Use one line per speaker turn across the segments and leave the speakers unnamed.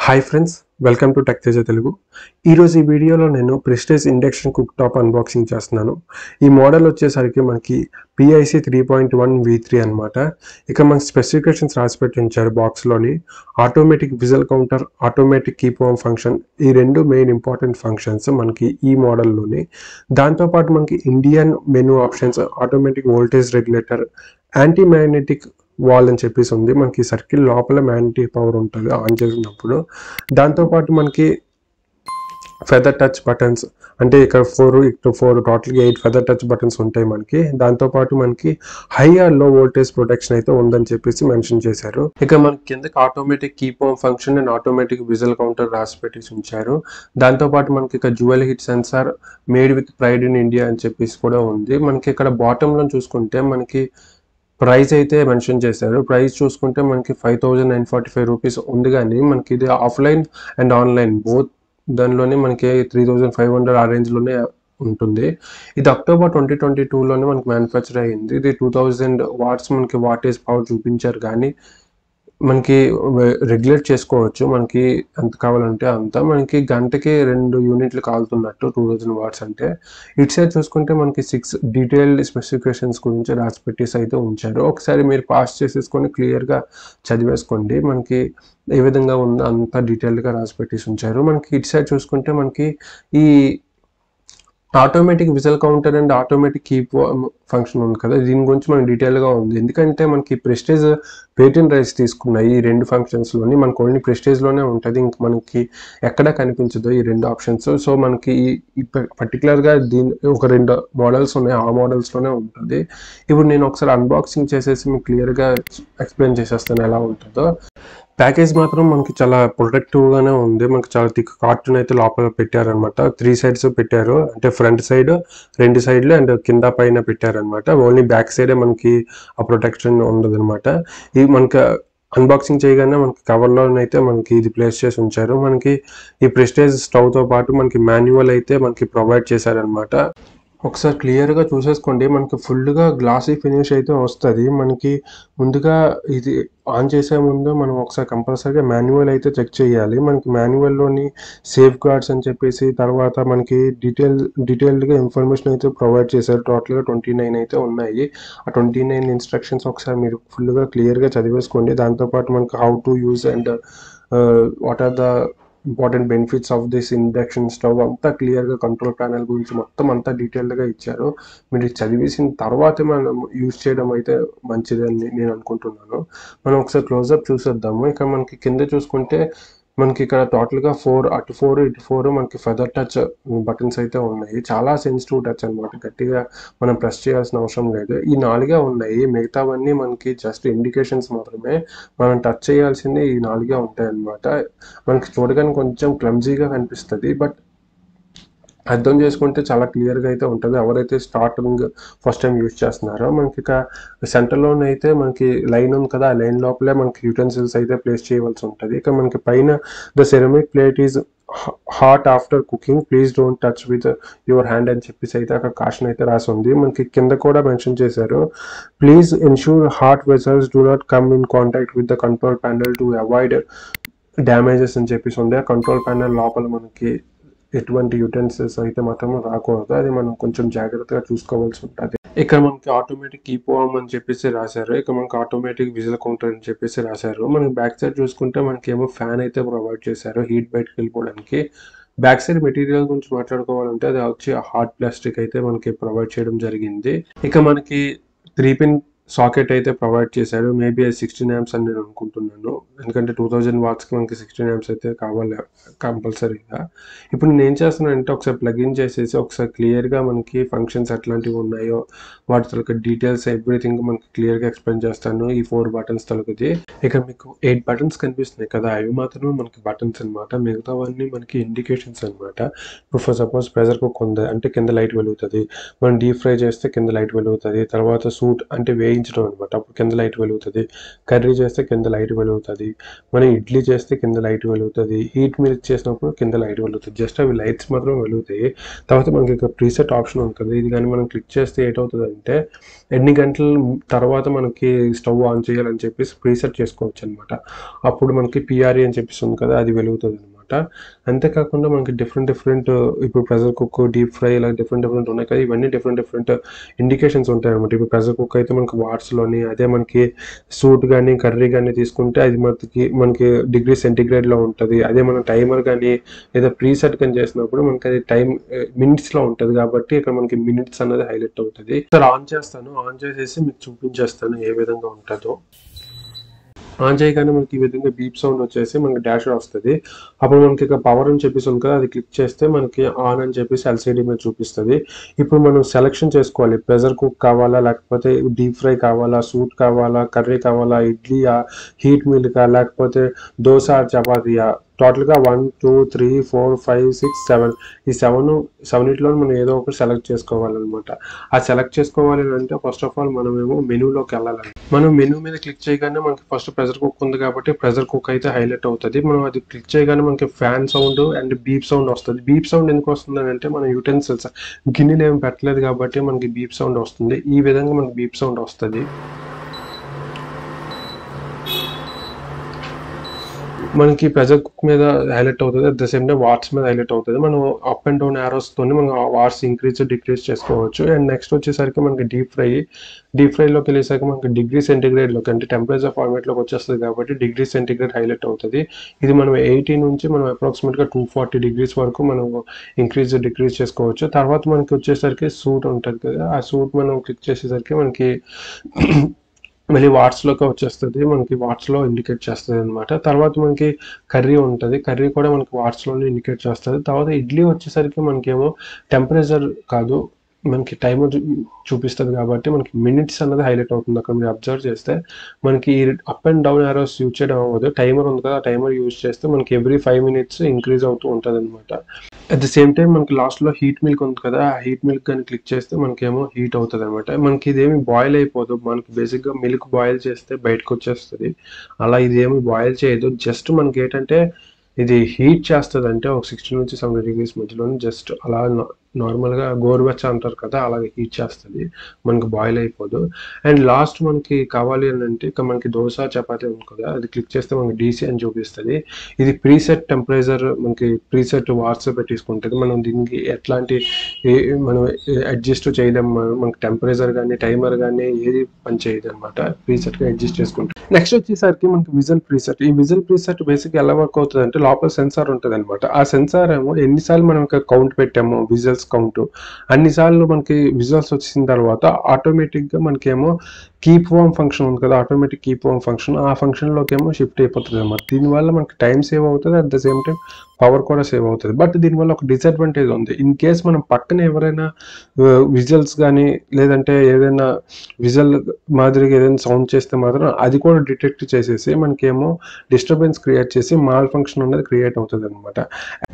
Hi friends, welcome to Teja Telugu. ఈరోజు ఈ వీడియోలో నేను prestige induction cook top unboxing చేస్తున్నాను. ఈ మోడల్ వచ్చేసరికి మనకి PIC 3.1 V3 అనమాట. ఇక మనకి స్పెసిఫికేషన్స్ రాసి పెట్టి ఉంచారు బాక్స్లోని. Automatic whistle counter, automatic keep on function, ఈ రెండు మెయిన్ ఇంపార్టెంట్ ఫంక్షన్స్ మనకి ఈ మోడల్లోని. దాంతోపాటు మనకి Indian menu options, automatic voltage regulator, anti magnetic wall అని చెప్పేసి ఉంది. మనకి సర్కిల్ లోపల మ్యాగ్నెటిక్ పవర్ ఉంటుంది ఆన్ చేసినప్పుడు. దాంతోపాటు మనకి ఫెదర్ టచ్ బటన్స్, అంటే ఇక్కడ 4 టోటల్గా 8 ఫెదర్ టచ్ బటన్స్ ఉంటాయి మనకి. దాంతోపాటు మనకి high or low voltage protection అయితే ఉందని చెప్పేసి మెన్షన్ చేశారు. ఇక మనకి కిందకి automatic keep on function and automatic whistle counter రాసి పెట్టి ఉంచారు. దాంతోపాటు మనకి ఇక్కడ dual heat sensor made with pride in India అని చెప్పేసి కూడా ఉంది. మనకి ఇక్కడ బాటంలో చూసుకుంటే మనకి ప్రైస్ అయితే మెన్షన్ చేశారు. ప్రైస్ చూసుకుంటే మనకి 5,945 రూపీస్ ఉంది, కానీ మనకి ఇది ఆఫ్లైన్ అండ్ ఆన్లైన్ బోత్ దానిలోనే మనకి 3,500 ఆ రేంజ్లోనే ఉంటుంది. ఇది అక్టోబర్ 2022లోనే మనకి మ్యానుఫ్యాక్చర్ అయ్యింది. ఇది 2000 వాట్స్ మనకి వాటేజ్ పవర్ చూపించారు, కానీ మనకి రెగ్యులేట్ చేసుకోవచ్చు. మనకి ఎంత కావాలంటే అంత. మనకి గంటకి 2 యూనిట్లు కాలుతున్నట్టు 2000 వాట్స్ అంటే. ఇటు సైడ్ చూసుకుంటే మనకి 6 డీటెయిల్డ్ స్పెసిఫికేషన్స్ గురించి రాసిపెట్టేసి అయితే ఉంచారు. ఒకసారి మీరు పాస్ చేసేసుకొని క్లియర్గా చదివేసుకోండి. మనకి ఏ విధంగా ఉందో అంత డీటెయిల్డ్గా రాసిపెట్టేసి ఉంచారు. మనకి ఇటు సైడ్ చూసుకుంటే మనకి ఈ automatic whistle counter and automatic keep function ఉంది కదా, దీని గురించి మనకి డీటెయిల్గా ఉంది. ఎందుకంటే మనకి ప్రెస్టేజ్ పేటెంట్ రైట్స్ తీసుకున్నాయి ఈ రెండు ఫంక్షన్స్లోని. మనకు ఓన్లీ ప్రెస్టేజ్లోనే ఉంటుంది, ఇంక మనకి ఎక్కడ కనిపించదు ఈ రెండు ఆప్షన్స్. సో మనకి ఈ పర్టికులర్గా దీని ఒక 2 మోడల్స్ ఉన్నాయి, ఆ మోడల్స్లోనే ఉంటుంది. ఇప్పుడు నేను ఒకసారి అన్బాక్సింగ్ చేసేసి మీకు క్లియర్గా ఎక్స్ప్లెయిన్ చేసేస్తాను ఎలా ఉంటుందో. ప్యాకేజ్ మాత్రం మనకి చాలా ప్రొటెక్టివ్గానే ఉంది. మనకి చాలా థిక్ కార్టూన్ అయితే లోపల పెట్టారనమాట. 3 సైడ్స్ పెట్టారు, అంటే ఫ్రంట్ సైడ్ 2 సైడ్లు అండ్ కింద పైన పెట్టారనమాట. ఓన్లీ బ్యాక్ సైడే మనకి ఆ ప్రొటెక్షన్ ఉండదు అనమాట. ఇది మనకి అన్బాక్సింగ్ చేయగానే మనకి కవర్లోనైతే మనకి ఇది ప్లేస్ చేసి ఉంచారు. మనకి ఈ ప్రెస్టేజ్ స్టవ్తో పాటు మనకి మాన్యువల్ అయితే మనకి ప్రొవైడ్ చేశారనమాట. ఒకసారి క్లియర్గా చూసేసుకోండి. మనకి ఫుల్గా గ్లాసీ ఫినిష్ అయితే వస్తుంది. మనకి ముందుగా ఇది ఆన్ చేసే ముందు మనం ఒకసారి కంపల్సరీగా మాన్యువల్ అయితే చెక్ చేయాలి. మనకి మాన్యువల్లోని సేఫ్ గార్డ్స్ అని చెప్పేసి, తర్వాత మనకి డీటెయిల్డ్గా ఇన్ఫర్మేషన్ అయితే ప్రొవైడ్ చేశారు. టోటల్గా 29 అయితే ఉన్నాయి. ఆ 29 ఇన్స్ట్రక్షన్స్ ఒకసారి మీరు ఫుల్గా క్లియర్గా చదివేసుకోండి. దాంతోపాటు మనకి how to use and what are the important benefits of this induction stove అంతా క్లియర్గా, కంట్రోల్ ప్యానల్ గురించి మొత్తం అంతా డీటెయిల్డ్గా ఇచ్చారు. మీరు చదివేసిన తర్వాతే మనం యూజ్ చేయడం అయితే మంచిదని నేను అనుకుంటున్నాను. మనం ఒకసారి క్లోజప్ చూసేద్దాము. ఇక మనకి కింద చూసుకుంటే మనకి ఇక్కడ టోటల్గా 4 అటు 4 ఇటు 4 మనకి ఫెదర్ టచ్ బటన్స్ అయితే ఉన్నాయి. చాలా సెన్సిటివ్ టచ్ అనమాట, గట్టిగా మనం ప్రెస్ చేయాల్సిన అవసరం లేదు. ఈ 4 ఉన్నాయి, మిగతావన్నీ మనకి జస్ట్ ఇండికేషన్స్ మాత్రమే. మనం టచ్ చేయాల్సింది ఈ 4 ఉంటాయి అనమాట. మనకి చూడగానే కొంచెం క్లమ్జీగా కనిపిస్తుంది, బట్ అర్థం చేసుకుంటే చాలా క్లియర్గా అయితే ఉంటుంది. ఎవరైతే స్టార్టింగ్ ఫస్ట్ టైం యూజ్ చేస్తున్నారో మనకి ఇక సెంటర్లోనైతే మనకి లైన్ ఉంది కదా, ఆ లైన్ లోపలే మనకి యూటెన్సిల్స్ అయితే ప్లేస్ చేయవలసి ఉంటుంది. ఇక మనకి పైన the ceramic plate is hot after cooking, please don't touch with your hand అని చెప్పేసి అయితే అక్కడ కాషన్ అయితే రాసి ఉంది. మనకి కింద కూడా మెన్షన్ చేశారు, please ensure hot vessels do not come in contact with the control panel to avoid damages అని చెప్పేసి ఉంది. ఆ కంట్రోల్ ప్యానల్ లోపల మనకి ఎటువంటి యూటెన్సిల్స్ అయితే మాత్రం రాకూడదు, అది మనం కొంచెం జాగ్రత్తగా చూసుకోవాల్సి ఉంటుంది. ఇక్కడ మనకి ఆటోమేటిక్ కీప్ ఆన్ అని చెప్పేసి రాశారు. ఇక మనకి ఆటోమేటిక్ విజిల్ కౌంటర్ అని చెప్పేసి రాశారు. మనకి బ్యాక్ సైడ్ చూసుకుంటే మనకి ఏమో ఫ్యాన్ అయితే ప్రొవైడ్ చేశారు హీట్ బయటకు వెళ్ళిపోవడానికి. బ్యాక్ సైడ్ మెటీరియల్ గురించి మాట్లాడుకోవాలంటే అది వచ్చి హార్డ్ ప్లాస్టిక్ అయితే మనకి ప్రొవైడ్ చేయడం జరిగింది. ఇక మనకి 3 పిన్ సాకెట్ అయితే ప్రొవైడ్ చేశారు. మేబీ అది 16 amps అని నేను అనుకుంటున్నాను, ఎందుకంటే 2000 వాట్స్కి మనకి 16 amps అయితే కావాలి కంపల్సరీగా. ఇప్పుడు నేను ఏం చేస్తున్నానంటే ఒకసారి ప్లగిన్ చేసేసి ఒకసారి క్లియర్గా మనకి ఫంక్షన్స్ ఎట్లాంటివి ఉన్నాయో వాటి తలక డీటెయిల్స్ ఎవ్రీథింగ్ మనకి క్లియర్గా ఎక్స్ప్లెయిన్ చేస్తాను. ఈ 4 బటన్స్ తలకది. ఇక మీకు 8 బటన్స్ కనిపిస్తున్నాయి కదా, అవి మాత్రమే మనకి బటన్స్ అనమాట. మిగతావన్నీ మనకి ఇండికేషన్స్ అనమాట. ఇప్పుడు ఫర్ సపోజ్ ప్రెషర్ కుక్ ఉంది అంటే కింద లైట్ వెలుగుతుంది, మనం డీప్ ఫ్రై చేస్తే కింద లైట్ వెలుగుతుంది. తర్వాత సూట్ అంటే వేయించే వెలిగించడం అనమాట. అప్పుడు కింద లైట్ వెలుగుతుంది. కర్రీ చేస్తే కింద లైట్ వెలుగుతుంది. మనం ఇడ్లీ చేస్తే కింద లైట్ వెలుగుతుంది. హీట్ మిల్క్ చేసినప్పుడు కింద లైట్ వెలుగుతుంది. జస్ట్ అవి లైట్స్ మాత్రం వెలుగుతాయి. తర్వాత మనకి ఇక ప్రీసెట్ ఆప్షన్ ఉంటుంది. ఇది కానీ మనం క్లిక్ చేస్తే ఏటవుతుంది అంటే ఎన్ని గంటల తర్వాత మనకి స్టవ్ ఆన్ చేయాలని చెప్పేసి ప్రీసెట్ చేసుకోవచ్చు అనమాట. అప్పుడు మనకి పిఆర్ఈ అని చెప్పేసి ఉంది కదా, అది వెలుగుతుంది అనమాట. అంతేకాకుండా మనకి డిఫరెంట్ ఇప్పుడు ప్రెషర్ కుక్, డీప్ ఫ్రై ఇలా డిఫరెంట్ ఉన్నాయి కదా, ఇవన్నీ డిఫరెంట్ ఇండికేషన్స్ ఉంటాయి అనమాట. ఇప్పుడు ప్రెషర్ కుక్ అయితే మనకి వాట్స్లోని, అదే మనకి సూట్ కానీ కర్రీ కానీ తీసుకుంటే అది మనకి డిగ్రీ సెంటిగ్రేడ్లో ఉంటుంది. అదే మనం టైమర్ కానీ లేదా ప్రీసెట్ కానీ చేసినప్పుడు మనకి అది టైం మినిట్స్లో ఉంటుంది. కాబట్టి ఇక్కడ మనకి మినిట్స్ అనేది హైలైట్ అవుతుంది. సార్ ఆన్ చేస్తాను, ఆన్ చేసేసి మీకు చూపించేస్తాను ఏ విధంగా ఉంటుందో. ఆన్ చేయగానే మనకి ఈ విధంగా బీప్ సౌండ్ వచ్చేసి మనకి డాష్ వస్తుంది. అప్పుడు మనకి ఇక పవర్ అని చెప్పేసి ఉంది కదా, అది క్లిక్ చేస్తే మనకి ఆన్ అని చెప్పేసి ఎల్సిడి మీద చూపిస్తుంది. ఇప్పుడు మనం సెలెక్షన్ చేసుకోవాలి, ప్రెషర్ కుక్ కావాలా, లేకపోతే డీప్ ఫ్రై కావాలా, సూట్ కావాలా, కర్రీ కావాలా, ఇడ్లీయా, హీట్ మిల్కా, లేకపోతే దోశ, చపాతీయా. టోటల్గా 1 2 3 4 5 6 7 ఈ సెవెన్లో మనం ఏదో ఒకటి సెలెక్ట్ చేసుకోవాలన్నమాట. ఆ సెలెక్ట్ చేసుకోవాలి అంటే ఫస్ట్ ఆఫ్ ఆల్ మనమేమో మెనూలోకి వెళ్ళాలి. మనం మెనూ మీద క్లిక్ చేయగానే మనకి ఫస్ట్ ప్రెషర్ కుక్ ఉంది కాబట్టి ప్రెషర్ కుక్ అయితే హైలైట్ అవుతుంది. మనం అది క్లిక్ చేయగానే మనకి fan sound and beep sound వస్తుంది. బీప్ సౌండ్ ఎందుకు వస్తుంది అంటే మనం యూటెన్సిల్స్ గిన్నెలు ఏమి పెట్టలేదు కాబట్టి మనకి బీప్ సౌండ్ వస్తుంది. ఈ విధంగా మనకి బీప్ సౌండ్ వస్తుంది. మనకి ప్రెషర్ కుక్ మీద హైలైట్ అవుతుంది, at the same time watts మీద హైలైట్ అవుతుంది. మనం అప్ అండ్ డౌన్ యారోస్తోని మనం వాట్స్ ఇంక్రీజ్ డిక్రీజ్ చేసుకోవచ్చు. అండ్ నెక్స్ట్ వచ్చేసరికి మనకి డీప్ ఫ్రైలోకి వెళ్ళేసరికి మనకి డిగ్రీ సెంటిగ్రేడ్లోకి అంటే టెంపరేచర్ ఫార్మేట్లోకి వచ్చేస్తుంది కాబట్టి డిగ్రీ సెంటిగ్రేడ్ హైలైట్ అవుతుంది. ఇది మనం 80 నుంచి మనం అప్రాక్సిమేట్గా 240 డిగ్రీస్ వరకు మనం ఇంక్రీజ్ డిక్రీజ్ చేసుకోవచ్చు. తర్వాత మనకి వచ్చేసరికి సూట్ ఉంటుంది కదా, ఆ సూట్ మనం క్లిక్ చేసేసరికి మనకి మళ్ళీ వాట్స్లోకి వచ్చేస్తుంది. మనకి వాట్స్లో ఇండికేట్ చేస్తుంది అనమాట. తర్వాత మనకి కర్రీ ఉంటుంది, కర్రీ కూడా మనకి వాట్స్లోనే ఇండికేట్ చేస్తుంది. తర్వాత ఇడ్లీ వచ్చేసరికి మనకేమో టెంపరేచర్ కాదు, మనకి టైమర్ చూపిస్తుంది కాబట్టి మనకి మినిట్స్ అన్నది హైలైట్ అవుతుంది. అక్కడ మీరు అబ్జర్వ్ చేస్తే మనకి up and down arrows use చేయడం అవ్వదు. టైమర్ ఉంది కదా, ఆ టైమర్ యూజ్ చేస్తే మనకి ఎవ్రీ 5 minutes ఇంక్రీజ్ అవుతూ ఉంటుంది అనమాట. అట్ ద సేమ్ టైం మనకి లాస్ట్లో హీట్ మిల్క్ ఉంది కదా, ఆ హీట్ మిల్క్ కానీ క్లిక్ చేస్తే మనకేమో హీట్ అవుతుంది అనమాట. మనకి ఇదేమి బాయిల్ అయిపోదు, మనకి బేసిక్గా మిల్క్ బాయిల్ చేస్తే బయటకు వచ్చేస్తుంది. అలా ఇదేమి బాయిల్ చేయదు, జస్ట్ మనకి ఏంటంటే ఇది హీట్ చేస్తుంది. అంటే ఒక 60 నుంచి 70 degrees మధ్యలో జస్ట్ అలా నార్మల్గా గోరువెచ్చ అంటారు కదా, అలాగే హీట్ చేస్తుంది, మనకి బాయిల్ అయిపోదు. అండ్ లాస్ట్ మనకి కావాలి అని అంటే ఇక మనకి దోశ చపాతీ ఉంది కదా, అది క్లిక్ చేస్తే మనకి డీసీ అని చూపిస్తుంది. ఇది ప్రీసెట్ టెంపరేచర్ మనకి ప్రీసెట్ వాట్స్ పెట్టేసుకుంటుంది. మనం దీనికి ఎట్లాంటి మనం అడ్జస్ట్ చేయలేము. మనకి టెంపరేచర్ కానీ టైమర్ కానీ ఏది పని చేయదు అనమాట, ప్రీసెట్గా అడ్జస్ట్ చేసుకుంటాం. నెక్స్ట్ వచ్చేసరికి మనకి విజువల్ ప్రీసెట్. ఈ విజువల్ ప్రీసెట్ బేసిక్ ఎలా వర్క్ అవుతుంది అంటే లోపల సెన్సార్ ఉంటుంది అనమాట. ఆ సెన్సార్ ఏమో ఎన్నిసార్లు మనం కౌంట్ పెట్టామో విజువల్స్ కౌంట్ అన్నిసార్లు మనకి విజువల్స్ వచ్చిన తర్వాత ఆటోమేటిక్గా మనకేమో కీప్ వార్మ్ ఫంక్షన్ ఉంది కదా, ఆటోమేటిక్ కీప్ వార్మ్ ఫంక్షన్, ఆ ఫంక్షన్లోకి ఏమో షిఫ్ట్ అయిపోతుంది అనమాట. దీనివల్ల మనకి టైం సేవ్ అవుతుంది, at the same time power కూడా సేవ్ అవుతుంది. బట్ దీనివల్ల ఒక డిసడ్వాంటేజ్ ఉంది. ఇన్ కేస్ మనం పక్కన ఎవరైనా విజువల్స్ కానీ లేదంటే ఏదైనా విజువల్ మాదిరిగా ఏదైనా సౌండ్ చేస్తే మాత్రం అది కూడా డిటెక్ట్ చేసేసి మనకేమో డిస్టర్బెన్స్ క్రియేట్ చేసి మాల్ ఫంక్షన్ అనేది క్రియేట్ అవుతుంది అనమాట.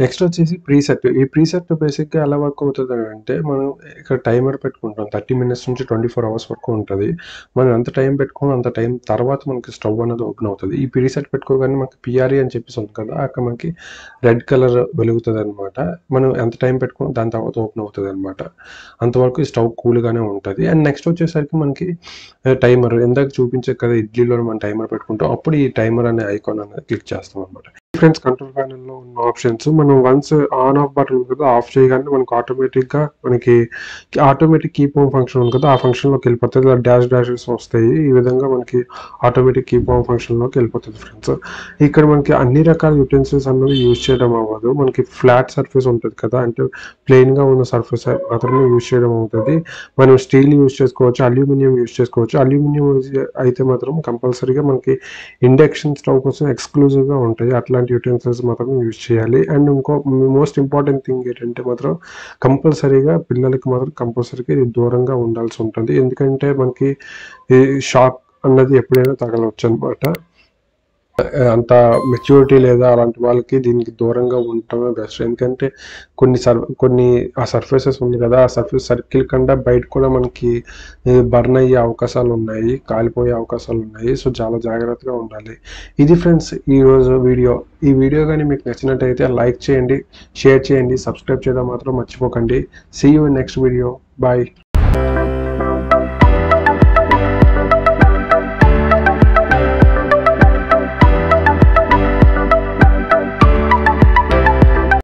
నెక్స్ట్ వచ్చేసి ప్రీసెట్. ఈ ప్రీసెట్ బేసిక్గా ఎలా వర్క్ అవుతుంది అంటే మనం ఇక్కడ టైమర్ పెట్టుకుంటాం, 30 minutes నుంచి 24 hours వరకు ఉంటుంది. మనం ఎంత టైం పెట్టుకుని అంత టైం తర్వాత మనకి స్టవ్ అనేది ఓపెన్ అవుతుంది. ఈ ప్రీసెట్ పెట్టుకోగానే మనకి పిఆర్ఈ అని చెప్పేసి ఉంది కదా, అక్కడ మనకి రెడ్ కలర్ వెలుగుతుంది అనమాట. మనం ఎంత టైం పెట్టుకుని దాని తర్వాత ఓపెన్ అవుతుంది అనమాట. అంతవరకు ఈ స్టవ్ కూల్గానే ఉంటుంది. అండ్ నెక్స్ట్ వచ్చేసరికి మనకి టైమర్ ఇందాక చూపించే కదా, ఇడ్లీలో మనం టైమర్ పెట్టుకుంటాం, అప్పుడు ఈ టైమర్ అనే ఐకాన్ అనేది క్లిక్ చేస్తాం అనమాట. ఫ్రెండ్స్, కంట్రోల్ ప్యానెల్లో ఉన్న ఆప్షన్స్ మనం వన్స్ ఆన్ ఆఫ్ బటన్ ఉంది కదా, ఆఫ్ చేయగానే మనకి ఆటోమేటిక్ కీప్ ఆన్ ఫంక్షన్ ఉంది కదా, ఆ ఫంక్షన్లోకి వెళ్ళిపోతుంది. డాషెస్ వస్తాయి. ఈ విధంగా మనకి ఆటోమేటిక్ కీప్ ఆన్ ఫంక్షన్లోకి వెళ్ళిపోతుంది ఫ్రెండ్స్. ఇక్కడ మనకి అన్ని రకాల యూటెన్సిల్స్ అన్నది యూజ్ చేయడం అవ్వదు. మనకి ఫ్లాట్ సర్ఫేస్ ఉంటుంది కదా, అంటే ప్లెయిన్గా ఉన్న సర్ఫేస్ మాత్రమే యూజ్ చేయడం అవుతుంది. మనం స్టీల్ యూజ్ చేసుకోవచ్చు, అల్యూమినియం యూజ్ చేసుకోవచ్చు. అల్యూమినియం అయితే మాత్రం కంపల్సరీగా మనకి ఇండక్షన్ స్టవ్ కోసం ఎక్స్క్లూజివ్గా ఉంటాయి. అట్లాంటి యూటెన్సిల్స్ మాత్రం యూజ్ చేయాలి. అండ్ ఇంకో మోస్ట్ ఇంపార్టెంట్ థింగ్ ఏంటంటే మాత్రం కంపల్సరీగా పిల్లలకి మాత్రం కంపల్సరీగా ఇది దూరంగా ఉండాల్సి ఉంటుంది. ఎందుకంటే మనకి ఈ షాక్ అన్నది ఎప్పుడైనా తగలవచ్చు అనమాట. అంత మెచ్యూరిటీ లేదా అలాంటి వాళ్ళకి దీనికి దూరంగా ఉండటమే బెస్ట్. ఎందుకంటే కొన్ని ఆ సర్ఫేసెస్ ఉంది కదా, ఆ సర్ఫేస్ సర్కిల్ కన్నా బయట కూడా మనకి బర్న్ అయ్యే అవకాశాలు ఉన్నాయి, కాలిపోయే అవకాశాలు ఉన్నాయి. సో చాలా జాగ్రత్తగా ఉండాలి. ఇది ఫ్రెండ్స్ ఈరోజు వీడియో. ఈ వీడియో కానీ మీకు నచ్చినట్టయితే లైక్ చేయండి, షేర్ చేయండి, సబ్స్క్రైబ్ చేయడం మాత్రం మర్చిపోకండి. See you in next video. Bye.